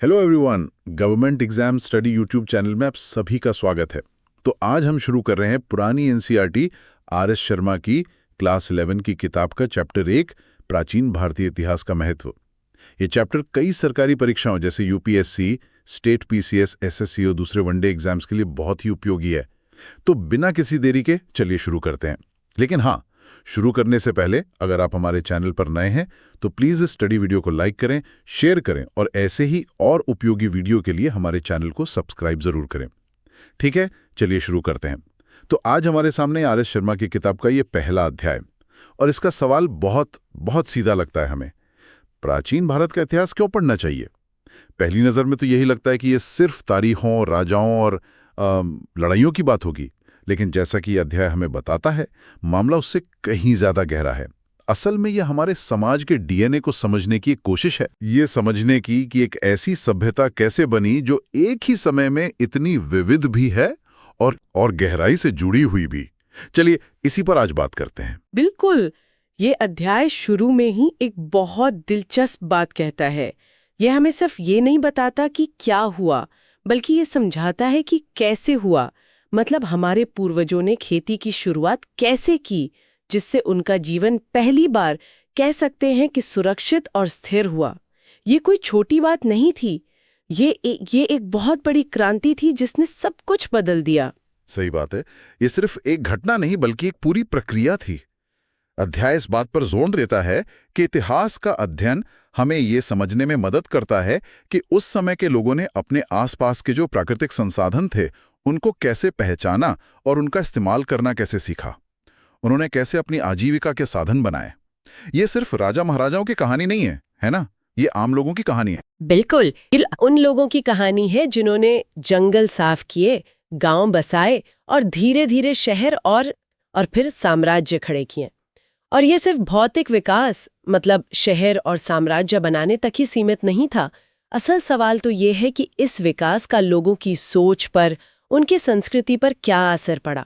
Hello everyone, government exam study YouTube channel में आप सभी का स्वागत है। तो आज हम शुरू कर रहे हैं पुरानी एनसीईआरटी आर.एस. शर्मा की क्लास 11 की किताब का चैप्टर 1 प्राचीन भारतीय इतिहास का महत्व। ये चैप्टर कई सरकारी परीक्षाओं जैसे यूपीएससी, स्टेट पीसीएस, एसएससी और दूसरे वनडे एग्जाम्स के लिए बहुत ही उपयोगी है। तो बिना किसी देरी के चलिए शुरू करते हैं। लेकिन हाँ, शुरू करने से पहले अगर आप हमारे चैनल पर नए हैं तो प्लीज़ इस स्टडी वीडियो को लाइक करें, शेयर करें और ऐसे ही और उपयोगी वीडियो के लिए हमारे चैनल को सब्सक्राइब जरूर करें। ठीक है, चलिए शुरू करते हैं। तो आज हमारे सामने आर.एस. शर्मा की किताब का ये पहला अध्याय और इसका सवाल बहुत सीधा लगता है हमें। प्राचीन भारत का इतिहास क्यों पढ़ना चाहिए? पहली नज़र में तो यही लगता है कि ये सिर्फ तारीखों, राजाओं और लड़ाइयों की बात होगी, लेकिन जैसा कि यह अध्याय हमें बताता है, मामला उससे कहीं ज्यादा गहरा है। असल में यह हमारे समाज के डीएनए को समझने की एक कोशिश है। ये समझने की कि एक ऐसी सभ्यता कैसे बनी जो एक ही समय में इतनी विविध भी है और गहराई से जुड़ी हुई भी। चलिए इसी पर आज बात करते हैं। बिल्कुल, ये अध्याय शुरू में ही एक बहुत दिलचस्प बात कहता है। यह हमें सिर्फ ये नहीं बताता कि क्या हुआ, बल्कि ये समझाता है कि कैसे हुआ। मतलब हमारे पूर्वजों ने खेती की शुरुआत कैसे की, जिससे उनका जीवन पहली बार कह सकते हैं कि सुरक्षित और स्थिर हुआ। ये कोई छोटी बात नहीं थी। ये एक बहुत बड़ी क्रांति थी जिसने सब कुछ बदल दिया। सही बात है। ये सिर्फ एक घटना नहीं बल्कि एक पूरी प्रक्रिया थी। अध्याय इस बात पर जोर देता है कि इतिहास का अध्ययन हमें ये समझने में मदद करता है कि उस समय के लोगों ने अपने आसपास के जो प्राकृतिक संसाधन थे उनको कैसे पहचाना और उनका इस्तेमाल करना कैसे सीखा। उन्होंने कैसे अपनी आजीविका के साधन बनाए। ये सिर्फ राजा महाराजाओं की कहानी नहीं है ना? ये आम लोगों की कहानी है। बिल्कुल, ये उन लोगों की कहानी है जिन्होंने जंगल साफ किए, गांव बसाए और धीरे धीरे शहर और फिर साम्राज्य खड़े किए। और ये सिर्फ भौतिक विकास, मतलब शहर और साम्राज्य बनाने तक ही सीमित नहीं था। असल सवाल तो ये है कि इस विकास का लोगों की सोच पर, उनकी संस्कृति पर क्या असर पड़ा।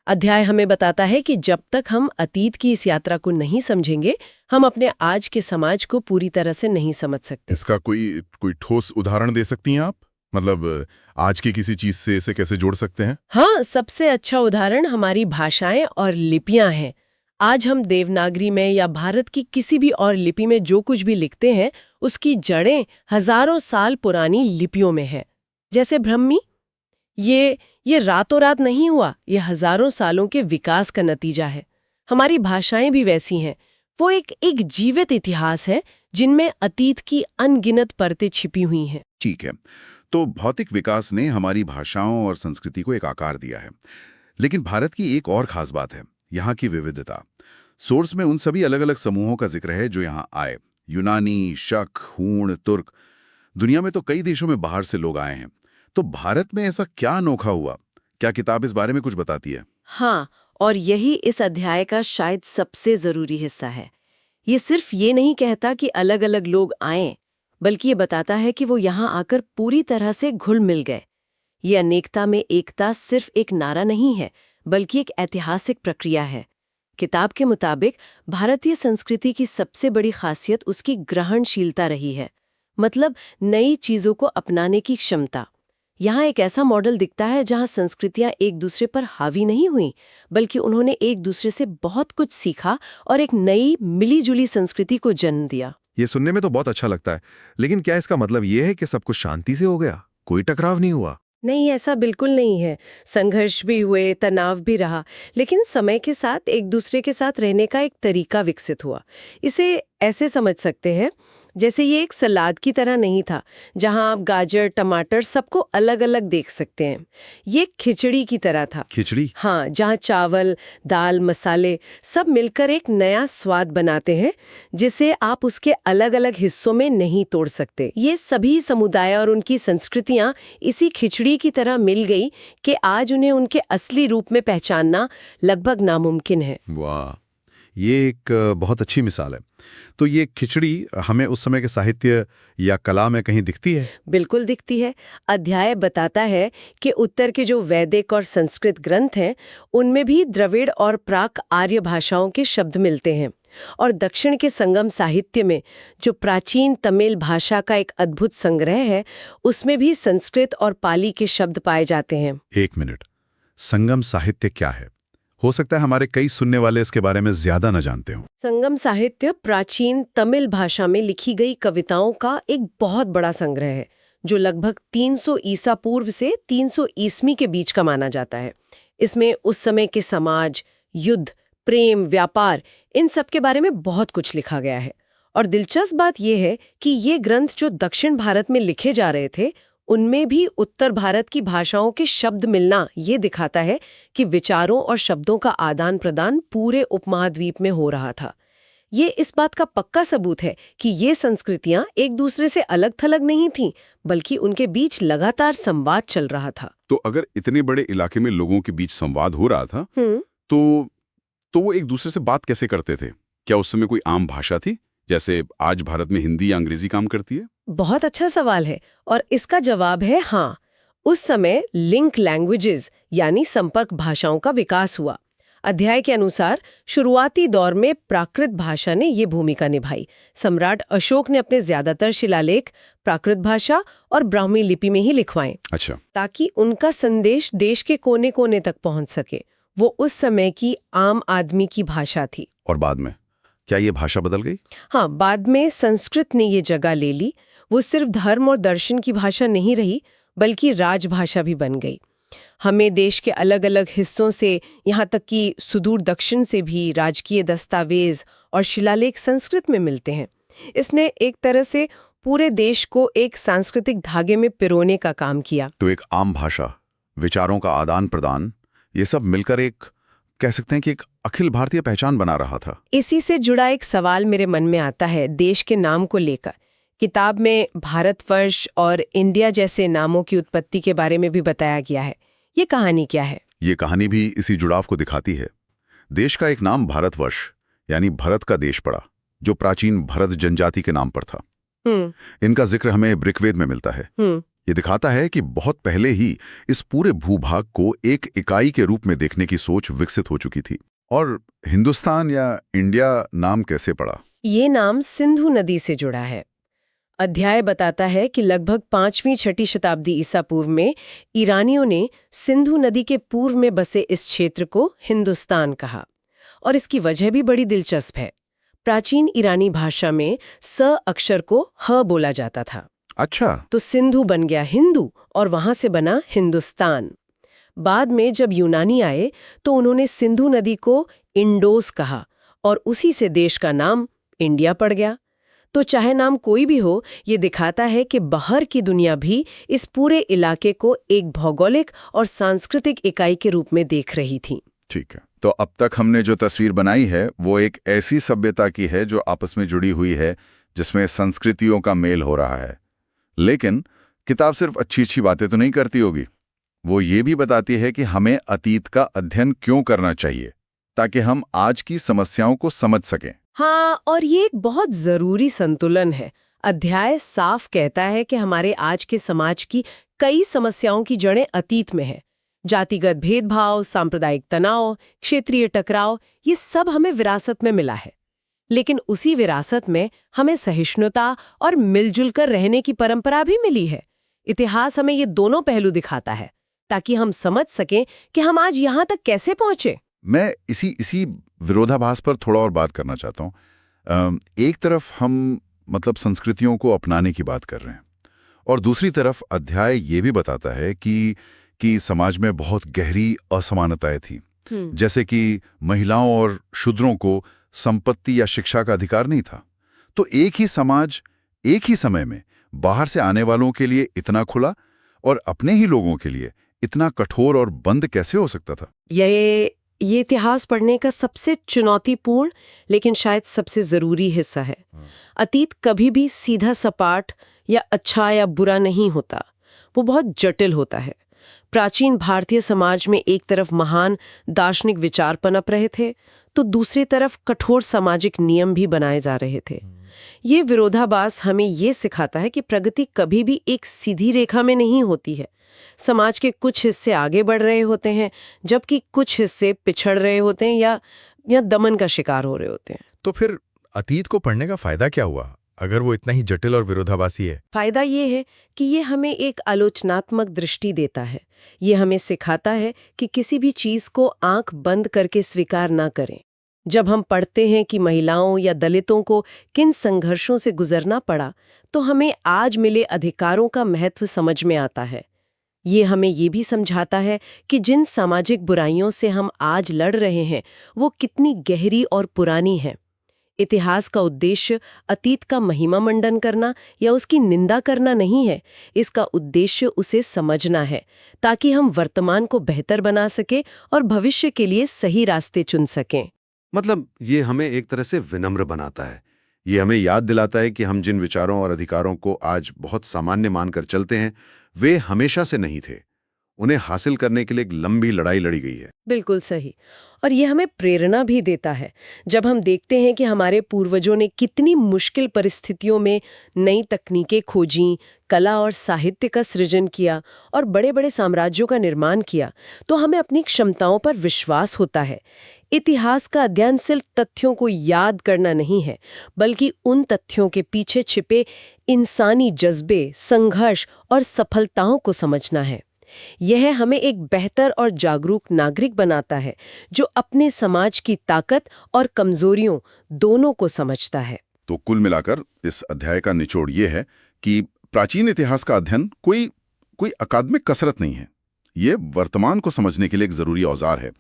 अध्याय हमें बताता है कि जब तक हम अतीत की इस यात्रा को नहीं समझेंगे, हम अपने आज के समाज को पूरी तरह से नहीं समझ सकते। इसका कोई ठोस उदाहरण दे सकती हैं आप? मतलब आज की किसी चीज से इसे कैसे जोड़ सकते हैं? हाँ, सबसे अच्छा उदाहरण हमारी भाषाएं और लिपियां हैं। आज हम देवनागरी में या भारत की किसी भी और लिपि में जो कुछ भी लिखते हैं, उसकी जड़ें हजारों साल पुरानी लिपियों में है। जैसे ब्राह्मी, ये रातों रात नहीं हुआ, ये हजारों सालों के विकास का नतीजा है। हमारी भाषाएं भी वैसी हैं। वो एक जीवित इतिहास है जिनमें अतीत की अनगिनत परतें छिपी हुई हैं। ठीक है, तो भौतिक विकास ने हमारी भाषाओं और संस्कृति को एक आकार दिया है, लेकिन भारत की एक और खास बात है, यहाँ की विविधता। सोर्स में उन सभी अलग अलग समूहों का जिक्र है जो यहाँ आए। यूनानी, शक, हूण, तुर्क। दुनिया में तो कई देशों में बाहर से लोग आए हैं। तो भारत में ऐसा क्या अनोखा हुआ? क्या किताब इस बारे में कुछ बताती है? हाँ, और यही इस अध्याय का शायद सबसे जरूरी हिस्सा है। ये सिर्फ ये नहीं कहता कि अलग अलग लोग आए, बल्कि ये बताता है कि वो यहाँ आकर पूरी तरह से घुल मिल गए। ये अनेकता में एकता सिर्फ एक नारा नहीं है, बल्कि एक ऐतिहासिक प्रक्रिया है। किताब के मुताबिक भारतीय संस्कृति की सबसे बड़ी खासियत उसकी ग्रहणशीलता रही है, मतलब नई चीजों को अपनाने की क्षमता। यहाँ एक ऐसा मॉडल दिखता है जहाँ संस्कृतियाँ एक दूसरे पर हावी नहीं हुई, बल्कि उन्होंने एक दूसरे से बहुत कुछ सीखा और एक नई मिली-जुली संस्कृति को जन्म दिया। ये सुनने में तो बहुत अच्छा लगता है, लेकिन क्या इसका मतलब ये है कि सब कुछ शांति से हो गया, कोई टकराव नहीं हुआ? नहीं, ऐसा बिल्कुल नहीं है। संघर्ष भी हुए, तनाव भी रहा, लेकिन समय के साथ एक दूसरे के साथ रहने का एक तरीका विकसित हुआ। इसे ऐसे समझ सकते हैं जैसे ये एक सलाद की तरह नहीं था, जहां आप गाजर, टमाटर सबको अलग अलग देख सकते हैं। ये खिचड़ी की तरह था। खिचड़ी? हाँ, जहां चावल, दाल, मसाले सब मिलकर एक नया स्वाद बनाते हैं, जिसे आप उसके अलग अलग हिस्सों में नहीं तोड़ सकते। ये सभी समुदाय और उनकी संस्कृतियां इसी खिचड़ी की तरह मिल गई कि आज उन्हें उनके असली रूप में पहचानना लगभग नामुमकिन है। वाह, ये एक बहुत अच्छी मिसाल है। तो ये खिचड़ी हमें उस समय के साहित्य या कला में कहीं दिखती है? बिल्कुल दिखती है। अध्याय बताता है कि उत्तर के जो वैदिक और संस्कृत ग्रंथ हैं, उनमें भी द्रविड़ और प्राक आर्य भाषाओं के शब्द मिलते हैं। और दक्षिण के संगम साहित्य में जो प्राचीन तमिल भाषा का एक अद्भुत संग्रह है, उसमें भी संस्कृत और पाली के शब्द पाए जाते हैं। एक मिनट, संगम साहित्य क्या है? हो सकता है हमारे कई सुनने वाले इसके बारे में ज्यादा न जानते हों। संगम साहित्य प्राचीन तमिल भाषा में लिखी गई कविताओं का एक बहुत बड़ा संग्रह है, जो लगभग 300 ईसा पूर्व से 300 ईस्वी के बीच का माना जाता है। इसमें उस समय के समाज, युद्ध, प्रेम, व्यापार, इन सब के बारे में बहुत कुछ लिखा गया है। और दिलचस्प बात यह है कि ये ग्रंथ जो दक्षिण भारत में लिखे जा रहे थे, उनमें भी उत्तर भारत की भाषाओं के शब्द मिलना ये दिखाता है कि विचारों और शब्दों का आदान प्रदान पूरे उपमहाद्वीप में हो रहा था। ये इस बात का पक्का सबूत है कि ये संस्कृतियां एक दूसरे से अलग थलग नहीं थीं, बल्कि उनके बीच लगातार संवाद चल रहा था। तो अगर इतने बड़े इलाके में लोगों के बीच संवाद हो रहा था, तो वो एक दूसरे से बात कैसे करते थे? क्या उस समय कोई आम भाषा थी, जैसे आज भारत में हिंदी या अंग्रेजी काम करती है? बहुत अच्छा सवाल है, और इसका जवाब है हाँ। उस समय लिंक लैंग्वेजेस यानी संपर्क भाषाओं का विकास हुआ। अध्याय के अनुसार शुरुआती दौर में प्राकृत भाषा ने ये भूमिका निभाई। सम्राट अशोक ने अपने ज्यादातर शिलालेख प्राकृत भाषा और ब्राह्मी लिपि में ही लिखवाए। अच्छा। ताकि उनका संदेश देश के कोने कोने तक पहुंच सके। वो उस समय की आम आदमी की भाषा थी। और बाद में क्या ये भाषा बदल गई? हाँ, बाद में संस्कृत ने ये जगह ले ली। वो सिर्फ धर्म और दर्शन की भाषा नहीं रही, बल्कि राजभाषा भी बन गई। हमें देश के अलग अलग हिस्सों से, यहाँ तक कि सुदूर दक्षिण से भी राजकीय दस्तावेज और शिलालेख संस्कृत में मिलते हैं। इसने एक तरह से पूरे देश को एक सांस्कृतिक धागे में पिरोने का काम किया। तो एक आम भाषा, विचारों का आदान प्रदान, ये सब मिलकर एक, कह सकते हैं कि एक अखिल भारतीय पहचान बना रहा था। इसी से जुड़ा एक सवाल मेरे मन में आता है देश के नाम को लेकर। किताब में भारतवर्ष और इंडिया जैसे नामों की उत्पत्ति के बारे में भी बताया गया है। ये कहानी क्या है? ये कहानी भी इसी जुड़ाव को दिखाती है। देश का एक नाम भारतवर्ष यानी भरत का देश पड़ा, जो प्राचीन भरत जनजाति के नाम पर था। इनका जिक्र हमें ऋग्वेद में मिलता है। ये दिखाता है कि बहुत पहले ही इस पूरे भूभाग को एक इकाई के रूप में देखने की सोच विकसित हो चुकी थी। और हिंदुस्तान या इंडिया नाम कैसे पड़ा? ये नाम सिंधु नदी से जुड़ा है। अध्याय बताता है कि लगभग 5वीं-6वीं शताब्दी ईसा पूर्व में ईरानियों ने सिंधु नदी के पूर्व में बसे इस क्षेत्र को हिंदुस्तान कहा। और इसकी वजह भी बड़ी दिलचस्प है। प्राचीन ईरानी भाषा में स अक्षर को ह बोला जाता था। अच्छा। तो सिंधु बन गया हिंदू और वहां से बना हिंदुस्तान। बाद में जब यूनानी आए तो उन्होंने सिंधु नदी को इंडोस कहा और उसी से देश का नाम इंडिया पड़ गया। तो चाहे नाम कोई भी हो, ये दिखाता है कि बाहर की दुनिया भी इस पूरे इलाके को एक भौगोलिक और सांस्कृतिक इकाई के रूप में देख रही थी। ठीक है, तो अब तक हमने जो तस्वीर बनाई है वो एक ऐसी सभ्यता की है जो आपस में जुड़ी हुई है, जिसमें संस्कृतियों का मेल हो रहा है। लेकिन किताब सिर्फ अच्छी बातें तो नहीं करती होगी, वो ये भी बताती है कि हमें अतीत का अध्ययन क्यों करना चाहिए, ताकि हम आज की समस्याओं को समझ सकें। हाँ, और ये एक बहुत जरूरी संतुलन है। अध्याय साफ कहता है कि हमारे आज के समाज की कई समस्याओं की जड़ें अतीत में है। जातिगत भेदभाव, सांप्रदायिक तनाव, क्षेत्रीय टकराव, ये सब हमें विरासत में मिला है। लेकिन उसी विरासत में हमें सहिष्णुता और मिलजुल कर रहने की परंपरा भी मिली है। इतिहास हमें ये दोनों पहलू दिखाता है, ताकि हम समझ सकें कि हम आज यहाँ तक कैसे पहुंचे। मैं इसी विरोधाभास पर थोड़ा और बात करना चाहता हूँ। एक तरफ हम संस्कृतियों को अपनाने की बात कर रहे हैं, और दूसरी तरफ अध्याय ये भी बताता है कि समाज में बहुत गहरी असमानताएं थी, जैसे कि महिलाओं और शूद्रों को संपत्ति या शिक्षा का अधिकार नहीं था। तो एक ही समाज एक ही समय में बाहर से आने वालों के लिए इतना खुला और अपने ही लोगों के लिए इतना कठोर और बंद कैसे हो सकता था? ये इतिहास पढ़ने का सबसे चुनौतीपूर्ण लेकिन शायद सबसे जरूरी हिस्सा है। अतीत कभी भी सीधा सपाट या अच्छा या बुरा नहीं होता, वो बहुत जटिल होता है। प्राचीन भारतीय समाज में एक तरफ महान दार्शनिक विचार पनप रहे थे, तो दूसरी तरफ कठोर सामाजिक नियम भी बनाए जा रहे थे। ये विरोधाभास हमें ये सिखाता है कि प्रगति कभी भी एक सीधी रेखा में नहीं होती है। समाज के कुछ हिस्से आगे बढ़ रहे होते हैं, जबकि कुछ हिस्से पिछड़ रहे होते हैं या दमन का शिकार हो रहे होते हैं। तो फिर अतीत को पढ़ने का फायदा क्या हुआ, अगर वो इतना ही जटिल और विरोधाभासी है? फायदा ये है कि ये हमें एक आलोचनात्मक दृष्टि देता है। ये हमें सिखाता है कि किसी भी चीज को आंख बंद करके स्वीकार ना करें। जब हम पढ़ते हैं कि महिलाओं या दलितों को किन संघर्षों से गुजरना पड़ा, तो हमें आज मिले अधिकारों का महत्व समझ में आता है। ये हमें ये भी समझाता है कि जिन सामाजिक बुराइयों से हम आज लड़ रहे हैं, वो कितनी गहरी और पुरानी हैं। इतिहास का उद्देश्य अतीत का महिमा मंडन करना या उसकी निंदा करना नहीं है। इसका उद्देश्य उसे समझना है, ताकि हम वर्तमान को बेहतर बना सके और भविष्य के लिए सही रास्ते चुन सकें। मतलब ये हमें एक तरह से विनम्र बनाता है। ये हमें याद दिलाता है कि हम जिन विचारों और अधिकारों को आज बहुत सामान्य मानकर चलते हैं, वे हमेशा से नहीं थे। उन्हें हासिल करने के लिए एक लंबी लड़ाई लड़ी गई है। बिल्कुल सही। और ये हमें प्रेरणा भी देता है। जब हम देखते हैं कि हमारे पूर्वजों ने कितनी मुश्किल परिस्थितियों में नई तकनीकें खोजीं, कला और साहित्य का सृजन किया और बड़े-बड़े साम्राज्यों का निर्माण किया, तो हमें अपनी क्षमताओं पर विश्वास होता है। इतिहास का अध्ययन सिर्फ तथ्यों को याद करना नहीं है, बल्कि उन तथ्यों के पीछे छिपे इंसानी जज्बे, संघर्ष और सफलताओं को समझना है। यह हमें एक बेहतर और जागरूक नागरिक बनाता है, जो अपने समाज की ताकत और कमजोरियों दोनों को समझता है। तो कुल मिलाकर इस अध्याय का निचोड़ ये है कि प्राचीन इतिहास का अध्ययन कोई अकादमिक कसरत नहीं है। ये वर्तमान को समझने के लिए एक जरूरी औजार है।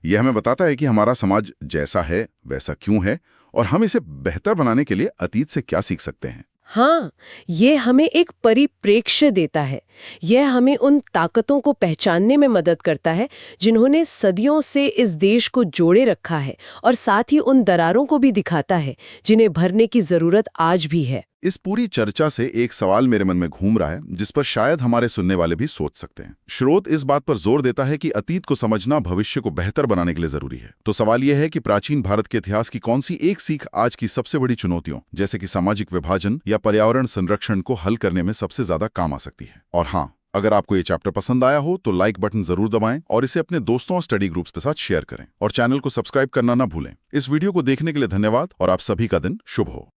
यह हमें बताता है कि हमारा समाज जैसा है वैसा क्यों है, और हम इसे बेहतर बनाने के लिए अतीत से क्या सीख सकते हैं। हाँ, ये हमें एक परिप्रेक्ष्य देता है। यह हमें उन ताकतों को पहचानने में मदद करता है जिन्होंने सदियों से इस देश को जोड़े रखा है, और साथ ही उन दरारों को भी दिखाता है जिन्हें भरने की जरूरत आज भी है। इस पूरी चर्चा से एक सवाल मेरे मन में घूम रहा है, जिस पर शायद हमारे सुनने वाले भी सोच सकते हैं। स्रोत इस बात पर जोर देता है कि अतीत को समझना भविष्य को बेहतर बनाने के लिए जरूरी है। तो सवाल यह है कि प्राचीन भारत के इतिहास की कौन सी एक सीख आज की सबसे बड़ी चुनौतियों, जैसे कि सामाजिक विभाजन या पर्यावरण संरक्षण को हल करने में सबसे ज्यादा काम आ सकती है। और हाँ, अगर आपको ये चैप्टर पसंद आया हो तो लाइक बटन जरूर दबाएं और इसे अपने दोस्तों और स्टडी ग्रुप्स के साथ शेयर करें, और चैनल को सब्सक्राइब करना ना भूलें। इस वीडियो को देखने के लिए धन्यवाद, और आप सभी का दिन शुभ हो।